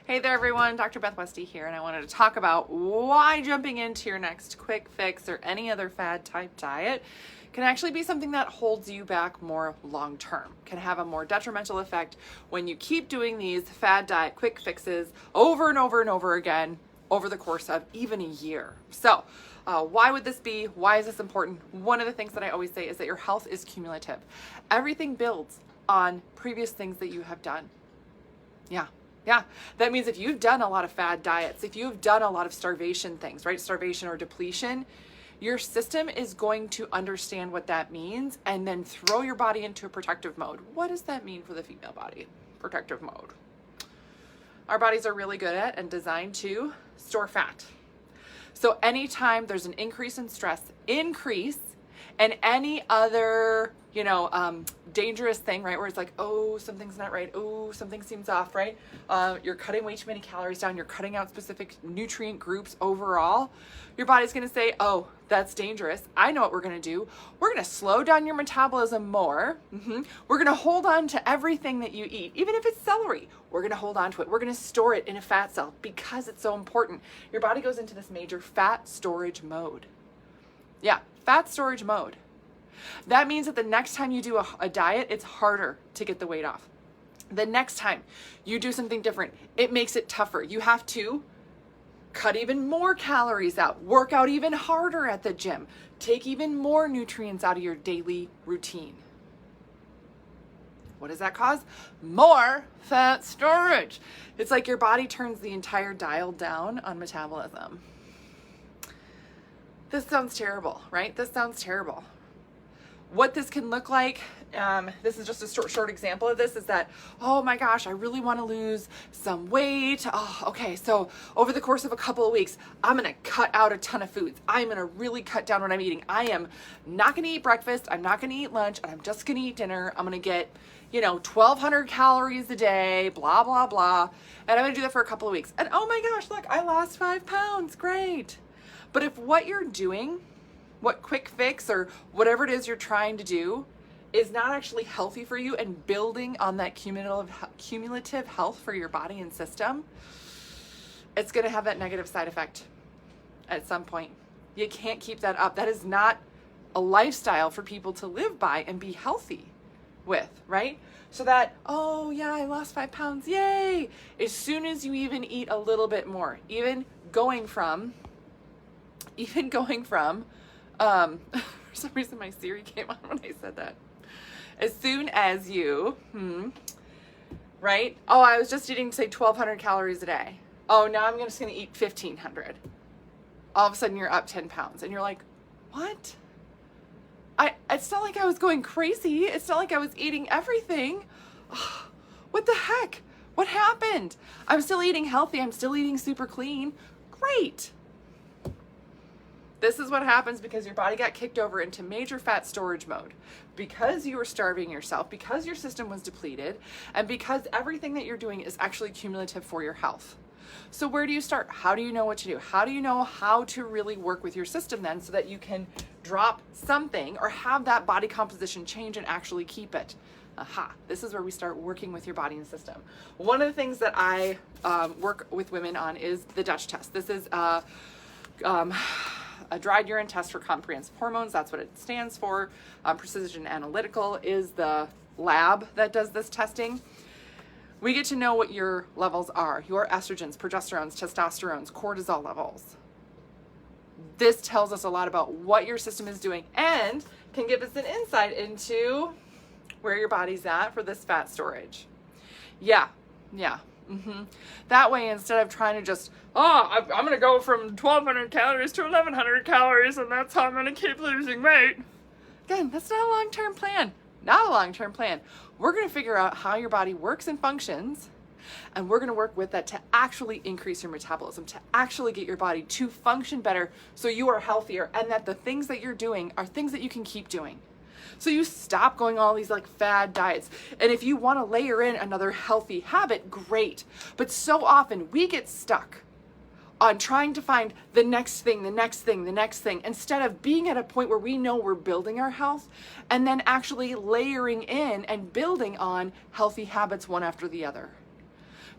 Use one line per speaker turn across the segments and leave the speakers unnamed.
Hey there everyone, Dr. Beth Westy here, and I wanted to talk about why jumping into your next quick fix or any other fad type diet can actually be something that holds you back more long term, can have a more detrimental effect when you keep doing these fad diet quick fixes over and over and over again over the course of even a year. So why would this be? Why is this important? One of the things that I always say is that your health is cumulative. Everything builds on previous things that you have done. Yeah, that means if you've done a lot of fad diets, if you've done a lot of starvation things, right? Starvation or depletion, your system is going to understand what that means and then throw your body into a protective mode. What does that mean for the female body? Protective mode. Our bodies are really good at and designed to store fat. So anytime there's an increase in stress, and any other, dangerous thing, right? Where it's like, oh, something's not right. Oh, something seems off, right? You're cutting way too many calories down. You're cutting out specific nutrient groups overall. Your body's going to say, oh, that's dangerous. I know what we're going to do. We're going to slow down your metabolism more. We're going to hold on to everything that you eat. Even if it's celery, we're going to hold on to it. We're going to store it in a fat cell because it's so important. Your body goes into this major fat storage mode. Yeah, fat storage mode. That means that the next time you do a diet, it's harder to get the weight off. The next time you do something different, it makes it tougher. You have to cut even more calories out, work out even harder at the gym, take even more nutrients out of your daily routine. What does that cause? More fat storage. It's like your body turns the entire dial down on metabolism. This sounds terrible, right? This sounds terrible. What this can look like, this is just a short example of this, is that, oh my gosh, I really want to lose some weight. Oh, okay, so over the course of a couple of weeks, I'm going to cut out a ton of foods. I'm going to really cut down what I'm eating. I am not going to eat breakfast. I'm not going to eat lunch. And I'm just going to eat dinner. I'm going to get, 1,200 calories a day, blah, blah, blah. And I'm going to do that for a couple of weeks. And oh my gosh, look, I lost 5 pounds. Great. But if what you're doing, what quick fix or whatever it is you're trying to do is not actually healthy for you and building on that cumulative health for your body and system, it's going to have that negative side effect at some point. You can't keep that up. That is not a lifestyle for people to live by and be healthy with, right? So that, oh yeah, I lost 5 pounds, yay! As soon as you even eat a little bit more, even going from for some reason my Siri came on when I said that. As soon as you, right? Oh, I was just eating, say, 1,200 calories a day. Oh, now I'm just going to eat 1,500. All of a sudden you're up 10 pounds and you're like, what? It's not like I was going crazy. It's not like I was eating everything. Oh, what the heck? What happened? I'm still eating healthy. I'm still eating super clean. Great. This is what happens because your body got kicked over into major fat storage mode, because you were starving yourself, because your system was depleted, and because everything that you're doing is actually cumulative for your health. So where do you start? How do you know what to do? How do you know how to really work with your system then so that you can drop something or have that body composition change and actually keep it? This is where we start working with your body and system. One of the things that I work with women on is the Dutch test. This is a dried urine test for comprehensive hormones. That's what it stands for. Precision Analytical is the lab that does this testing. We get to know what your levels are, your estrogens, progesterones, testosterones, cortisol levels. This tells us a lot about what your system is doing and can give us an insight into where your body's at for this fat storage. Yeah. That way, instead of trying to just, I'm going to go from 1,200 calories to 1,100 calories, and that's how I'm going to keep losing weight. Again, that's not a long-term plan. Not a long-term plan. We're going to figure out how your body works and functions, and we're going to work with that to actually increase your metabolism, to actually get your body to function better so you are healthier, and that the things that you're doing are things that you can keep doing. So you stop going all these like fad diets. And if you want to layer in another healthy habit, great. But so often we get stuck on trying to find the next thing, instead of being at a point where we know we're building our health and then actually layering in and building on healthy habits one after the other.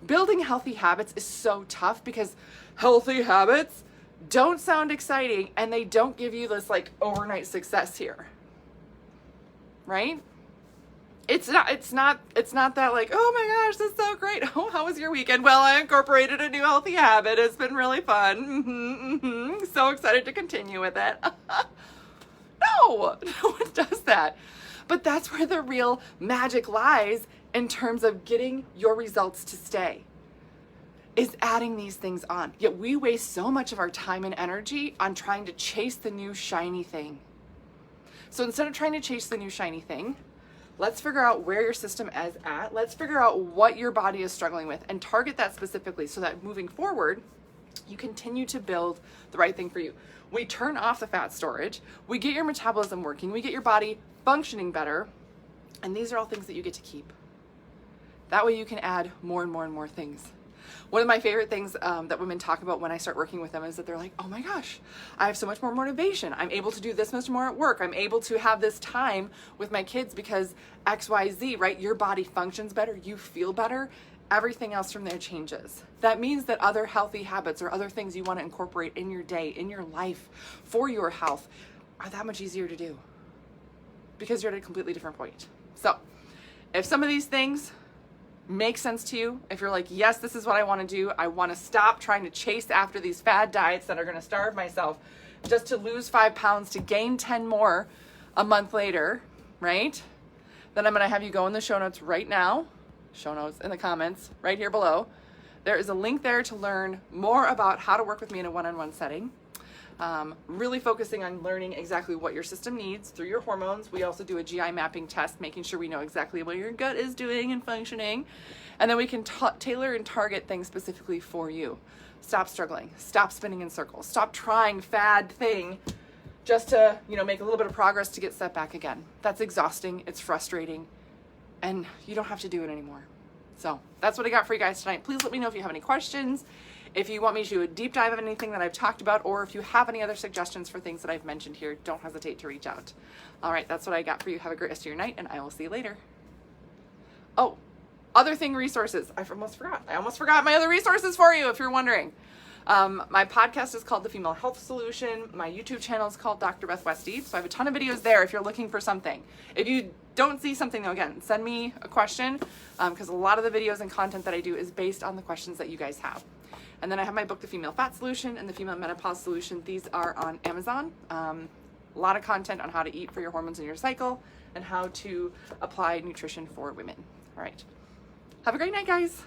Building healthy habits is so tough because healthy habits don't sound exciting and they don't give you this like overnight success here. Right? It's not that like, oh my gosh, this is so great. Oh, how was your weekend? Well, I incorporated a new healthy habit. It's been really fun. So excited to continue with it. No one does that. But that's where the real magic lies in terms of getting your results to stay, is adding these things on. Yet we waste so much of our time and energy on trying to chase the new shiny thing. So instead of trying to chase the new shiny thing, let's figure out where your system is at. Let's figure out what your body is struggling with and target that specifically so that moving forward, you continue to build the right thing for you. We turn off the fat storage, we get your metabolism working, we get your body functioning better, and these are all things that you get to keep. That way you can add more and more and more things. One of my favorite things that women talk about when I start working with them is that they're like, oh my gosh, I have so much more motivation. I'm able to do this much more at work. I'm able to have this time with my kids because X, Y, Z, right? Your body functions better. You feel better. Everything else from there changes. That means that other healthy habits or other things you want to incorporate in your day, in your life, for your health are that much easier to do because you're at a completely different point. So if some of these things make sense to you, if you're like, yes, this is what I want to do, I want to stop trying to chase after these fad diets that are going to starve myself just to lose 5 pounds to gain 10 more a month later, right? Then I'm going to have you go in the show notes right now, show notes in the comments right here below. There is a link there to learn more about how to work with me in a one-on-one setting. Really focusing on learning exactly what your system needs through your hormones. We also do a GI mapping test, making sure we know exactly what your gut is doing and functioning. And then we can tailor and target things specifically for you. Stop struggling. Stop spinning in circles. Stop trying fad thing just to, make a little bit of progress to get set back again. That's exhausting. It's frustrating. And you don't have to do it anymore. So that's what I got for you guys tonight. Please let me know if you have any questions. If you want me to do a deep dive of anything that I've talked about, or if you have any other suggestions for things that I've mentioned here, don't hesitate to reach out. All right, that's what I got for you. Have a great rest of your night, and I will see you later. Oh, other thing, resources. I almost forgot my other resources for you, if you're wondering. My podcast is called The Female Health Solution. My YouTube channel is called Dr. Beth Westy. So I have a ton of videos there if you're looking for something. If you don't see something, though, again, send me a question, because a lot of the videos and content that I do is based on the questions that you guys have. And then I have my book, The Female Fat Solution and The Female Menopause Solution. These are on Amazon. A lot of content on how to eat for your hormones in your cycle and how to apply nutrition for women. All right. Have a great night, guys.